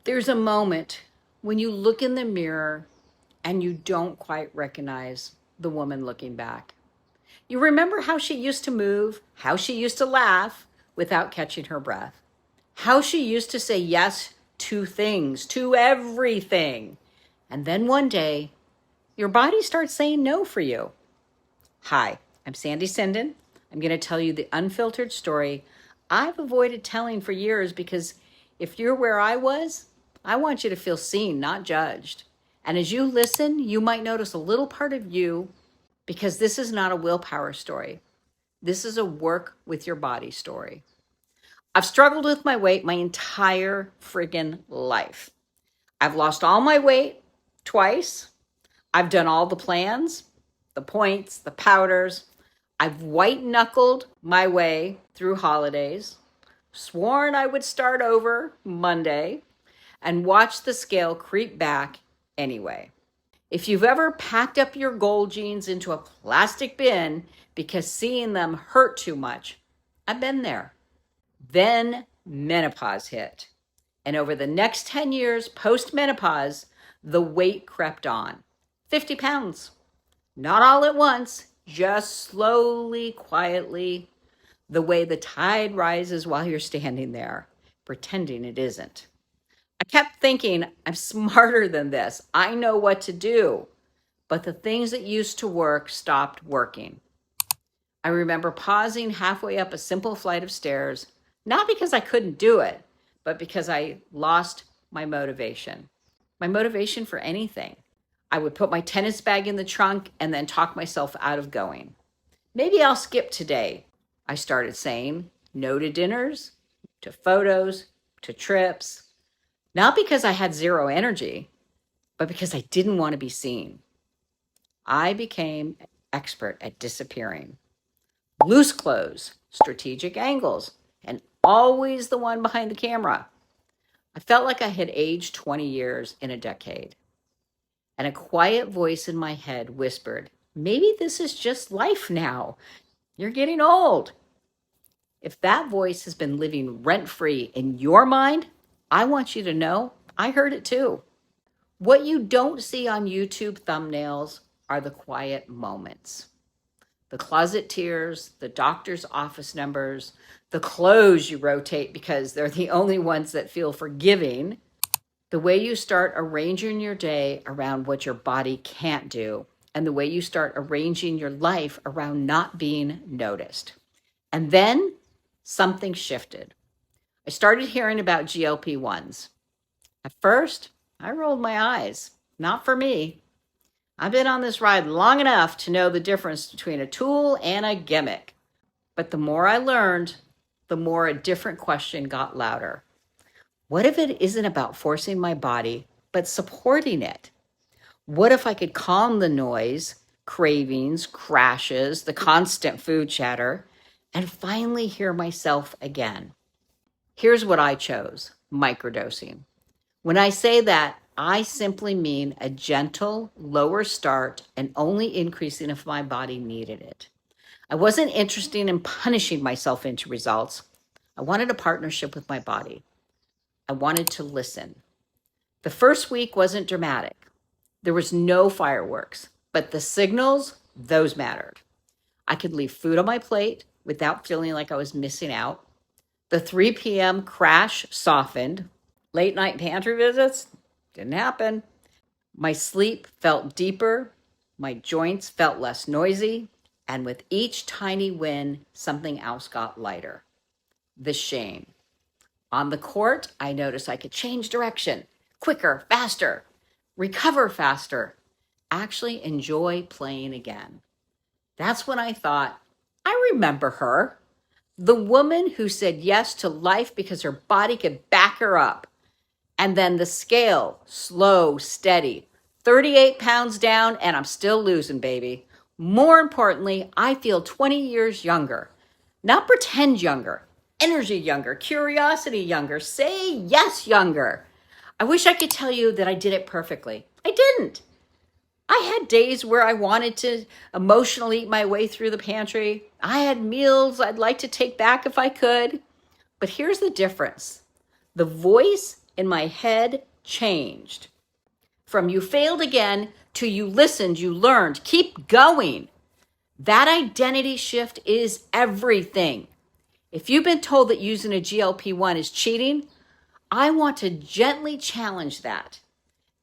There's a moment when you look in the mirror and you don't quite recognize the woman looking back. You remember how she used to move, how she used to laugh without catching her breath, how she used to say yes to things, to everything. And then one day, your body starts saying no for you. Hi, I'm Sandy Sinden. I'm going to tell you the unfiltered story I've avoided telling for years because if you're where I was, I want you to feel seen, not judged. And as you listen, you might notice a little part of you because this is not a willpower story. This is a work with your body story. I've struggled with my weight my entire friggin' life. I've lost all my weight twice. I've done all the plans, the points, the powders. I've white knuckled my way through holidays, sworn I would start over Monday, and watched the scale creep back anyway. If you've ever packed up your gold jeans into a plastic bin because seeing them hurt too much, I've been there. Then menopause hit. And over the next 10 years post-menopause, the weight crept on. 50 pounds. Not all at once, just slowly, quietly, the way the tide rises while you're standing there, pretending it isn't. I kept thinking, I'm smarter than this. I know what to do. But the things that used to work stopped working. I remember pausing halfway up a simple flight of stairs, not because I couldn't do it, but because I lost my motivation. My motivation for anything. I would put my tennis bag in the trunk and then talk myself out of going. Maybe I'll skip today, I started saying. No to dinners, to photos, to trips. Not because I had zero energy, but because I didn't want to be seen. I became expert at disappearing. Loose clothes, strategic angles, and always the one behind the camera. I felt like I had aged 20 years in a decade. And a quiet voice in my head whispered, maybe this is just life now. You're getting old. If that voice has been living rent-free in your mind, I want you to know I heard it too. What you don't see on YouTube thumbnails are the quiet moments. The closet tears, the doctor's office numbers, the clothes you rotate because they're the only ones that feel forgiving, the way you start arranging your day around what your body can't do, and the way you start arranging your life around not being noticed. And then something shifted. I started hearing about GLP-1s. At first, I rolled my eyes. Not for me. I've been on this ride long enough to know the difference between a tool and a gimmick. But the more I learned, the more a different question got louder. What if it isn't about forcing my body, but supporting it? What if I could calm the noise, cravings, crashes, the constant food chatter, and finally hear myself again? Here's what I chose: microdosing. When I say that, I simply mean a gentle, lower start and only increasing if my body needed it. I wasn't interested in punishing myself into results. I wanted a partnership with my body. I wanted to listen. The first week wasn't dramatic. There was no fireworks, but the signals, those mattered. I could leave food on my plate without feeling like I was missing out. The 3 p.m. crash softened. Late night pantry visits didn't happen. My sleep felt deeper. My joints felt less noisy. And with each tiny win, something else got lighter. The shame. On the court, I noticed I could change direction, quicker, faster, recover faster, actually enjoy playing again. That's when I thought, I remember her. The woman who said yes to life because her body could back her up. And then the scale, slow, steady, 38 pounds down, and I'm still losing, baby. More importantly, I feel 20 years younger. Not pretend younger, energy younger, curiosity younger, say yes younger. I wish I could tell you that I did it perfectly. I didn't. I had days where I wanted to emotionally eat my way through the pantry. I had meals I'd like to take back if I could. But here's the difference. The voice in my head changed. From you failed again to you listened, you learned, keep going. That identity shift is everything. If you've been told that using a GLP-1 is cheating, I want to gently challenge that.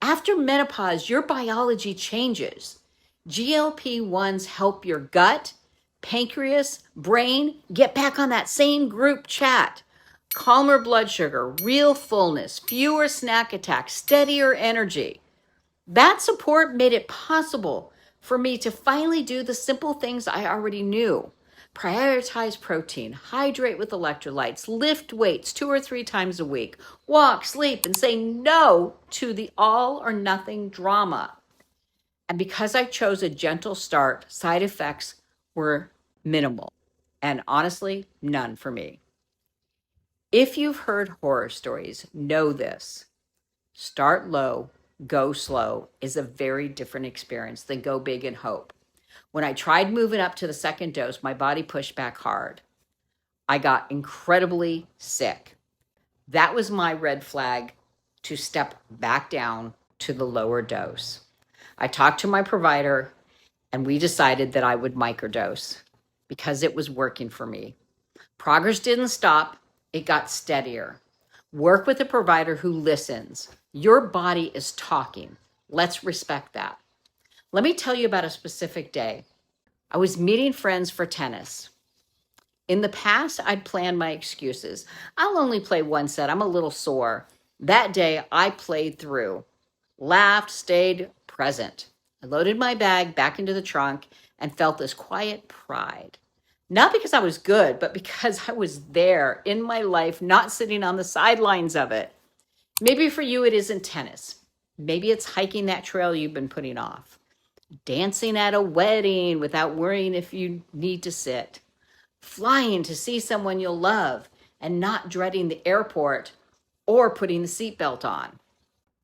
After menopause, your biology changes. GLP-1s help your gut, pancreas, brain get back on that same group chat. Calmer blood sugar, real fullness, fewer snack attacks, steadier energy. That support made it possible for me to finally do the simple things I already knew. Prioritize protein, hydrate with electrolytes, lift weights 2 or 3 times a week, walk, sleep, and say no to the all or nothing drama. And because I chose a gentle start, side effects were minimal. And honestly, none for me. If you've heard horror stories, know this. Start low, go slow is a very different experience than go big and hope. When I tried moving up to the second dose, my body pushed back hard. I got incredibly sick. That was my red flag to step back down to the lower dose. I talked to my provider and we decided that I would microdose because it was working for me. Progress didn't stop, it got steadier. Work with a provider who listens. Your body is talking. Let's respect that. Let me tell you about a specific day. I was meeting friends for tennis. In the past, I'd planned my excuses. I'll only play one set. I'm a little sore. That day, I played through, laughed, stayed present. I loaded my bag back into the trunk and felt this quiet pride. Not because I was good, but because I was there in my life, not sitting on the sidelines of it. Maybe for you, it isn't tennis. Maybe it's hiking that trail you've been putting off. Dancing at a wedding without worrying if you need to sit. Flying to see someone you'll love and not dreading the airport or putting the seatbelt on.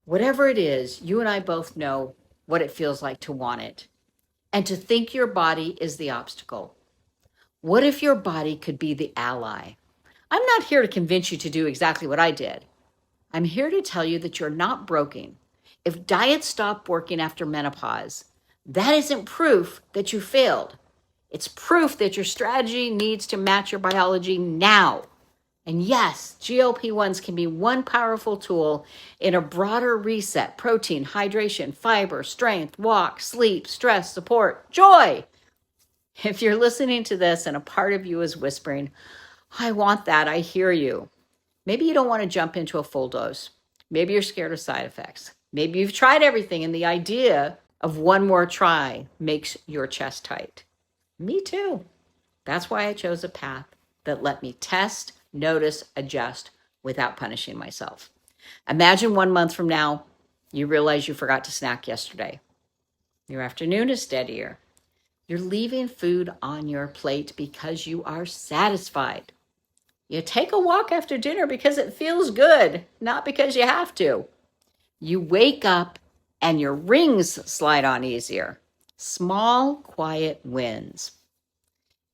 Whatever it is, you and I both know what it feels like to want it and to think your body is the obstacle. What if your body could be the ally? I'm not here to convince you to do exactly what I did. I'm here to tell you that you're not broken. If diets stop working after menopause, that isn't proof that you failed. It's proof that your strategy needs to match your biology now. And yes, GLP-1s can be one powerful tool in a broader reset: protein, hydration, fiber, strength, walk, sleep, stress, support, joy. If you're listening to this and a part of you is whispering, I want that, I hear you. Maybe you don't want to jump into a full dose. Maybe you're scared of side effects. Maybe you've tried everything and the idea of one more try makes your chest tight. Me too. That's why I chose a path that let me test, notice, adjust without punishing myself. Imagine 1 month from now, you realize you forgot to snack yesterday. Your afternoon is steadier. You're leaving food on your plate because you are satisfied. You take a walk after dinner because it feels good, not because you have to. You wake up and your rings slide on easier. Small, quiet wins.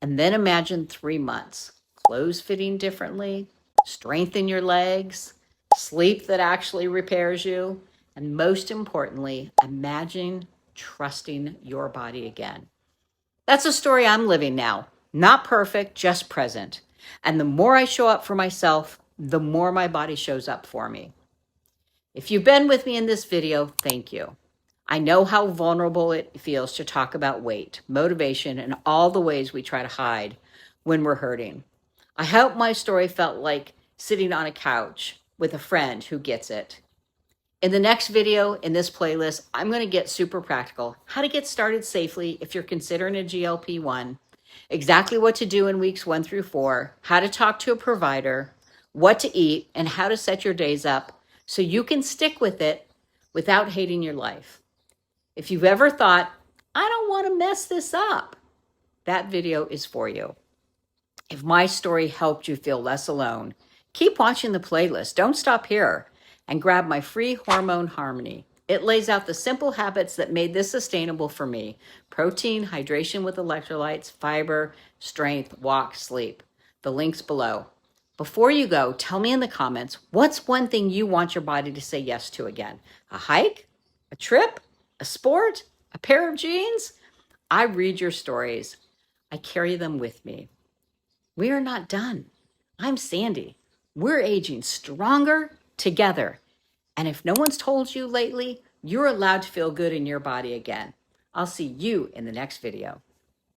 And then imagine 3 months. Clothes fitting differently, strength in your legs, sleep that actually repairs you, and most importantly, imagine trusting your body again. That's a story I'm living now. Not perfect, just present. And the more I show up for myself, the more my body shows up for me. If you've been with me in this video, thank you. I know how vulnerable it feels to talk about weight, motivation, and all the ways we try to hide when we're hurting. I hope my story felt like sitting on a couch with a friend who gets it. In the next video in this playlist, I'm going to get super practical. How to get started safely if you're considering a GLP-1, exactly what to do in weeks 1 through 4, how to talk to a provider, what to eat, and how to set your days up so you can stick with it without hating your life. If you've ever thought, I don't want to mess this up, that video is for you. If my story helped you feel less alone, keep watching the playlist. Don't stop here and grab my free Hormone Harmony. It lays out the simple habits that made this sustainable for me: protein, hydration with electrolytes, fiber, strength, walk, sleep. The link's below. Before you go, tell me in the comments, what's one thing you want your body to say yes to again? A hike? A trip? A sport? A pair of jeans? I read your stories. I carry them with me. We are not done. I'm Sandy. We're aging stronger together. And if no one's told you lately, you're allowed to feel good in your body again. I'll see you in the next video.